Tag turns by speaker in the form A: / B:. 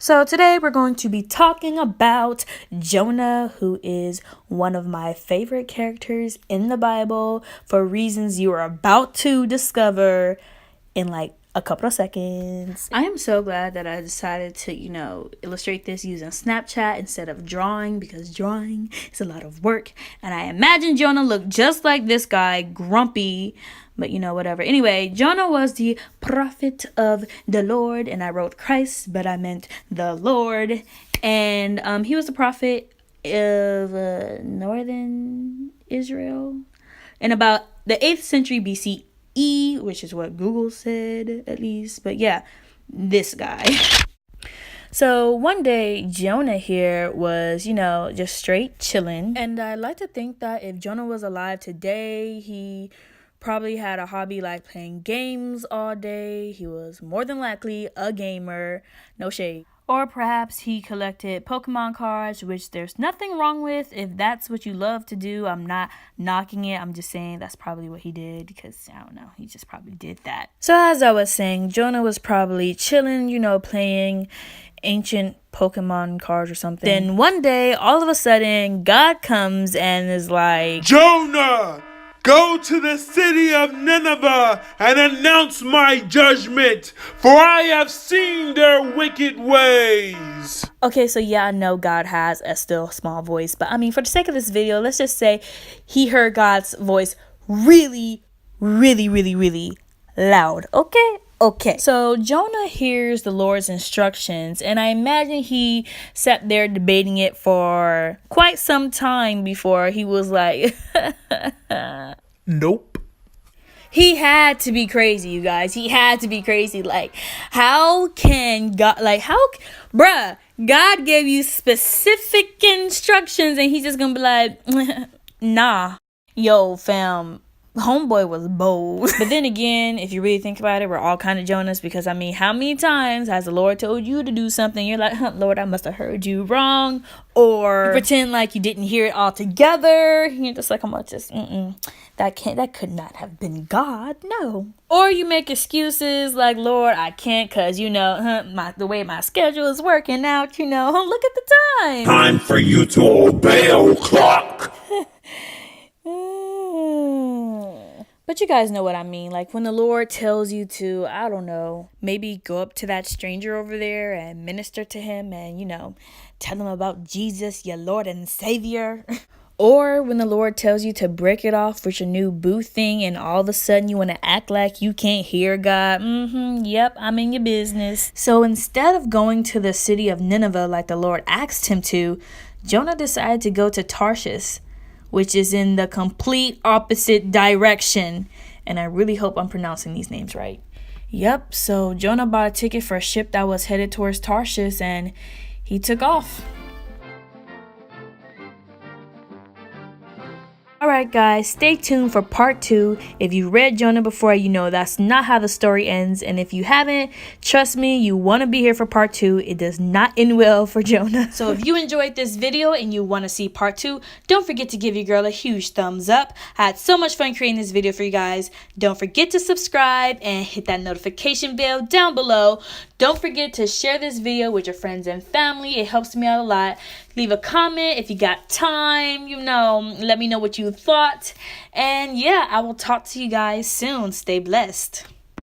A: So today we're going to be talking about Jonah, who is one of my favorite characters in the Bible for reasons you are about to discover in like a couple of seconds. I am so glad that I decided to, illustrate this using Snapchat instead of drawing, because drawing is a lot of work. And I imagine Jonah looked just like this guy, grumpy, but whatever. Anyway, Jonah was the prophet of the Lord, and I wrote Christ, but I meant the Lord. And he was the prophet of northern Israel in about the 8th century BCE, which is what Google said, at least. But yeah, this guy. So one day, Jonah here was, just straight chilling. And I like to think that if Jonah was alive today, he probably had a hobby like playing games all day. He was more than likely a gamer. No shade. Or perhaps he collected Pokemon cards, which there's nothing wrong with if that's what you love to do. I'm not knocking it. I'm just saying that's probably what he did, because, I don't know, he just probably did that. So as I was saying, Jonah was probably chilling, playing ancient Pokemon cards or something. Then one day, all of a sudden, God comes and is like,
B: Jonah! Go to the city of Nineveh and announce my judgment, for I have seen their wicked ways.
A: Okay, so yeah, I know God has a still small voice, but I mean, for the sake of this video, let's just say he heard God's voice really, really, really, really loud. Okay, so Jonah hears the Lord's instructions, and I imagine he sat there debating it for quite some time before he was like,
B: Nope.
A: He had to be crazy, you guys. He had to be crazy. Like, how can God, bruh, God gave you specific instructions and he's just gonna be like, nah. Yo, fam, homeboy was bold. But then again, if you really think about it, we're all kind of Jonas, because I mean, how many times has the Lord told you to do something, you're like, Lord, I must have heard you wrong, or you pretend like you didn't hear it all together. You're just like, I'm gonna just that could not have been God, no. Or you make excuses like, Lord, I can't, cause the way my schedule is working out, look at the time.
B: Time for you to obey, o'clock.
A: But you guys know what I mean. Like when the Lord tells you to, I don't know, maybe go up to that stranger over there and minister to him and, tell him about Jesus, your Lord and Savior. Or when the Lord tells you to break it off with your new boo thing and all of a sudden you want to act like you can't hear God. Yep, I'm in your business. So instead of going to the city of Nineveh like the Lord asked him to, Jonah decided to go to Tarshish, which is in the complete opposite direction. And I really hope I'm pronouncing these names right. Yep, so Jonah bought a ticket for a ship that was headed towards Tarshish and he took off. Alright guys, stay tuned for part 2. If you read Jonah before, you know that's not how the story ends. And if you haven't, trust me, you want to be here for part 2. It does not end well for Jonah. So if you enjoyed this video and you want to see part 2, don't forget to give your girl a huge thumbs up. I had so much fun creating this video for you guys. Don't forget to subscribe and hit that notification bell down below. Don't forget to share this video with your friends and family. It helps me out a lot. Leave a comment if you got time, let me know what you thought. And yeah, I will talk to you guys soon. Stay blessed.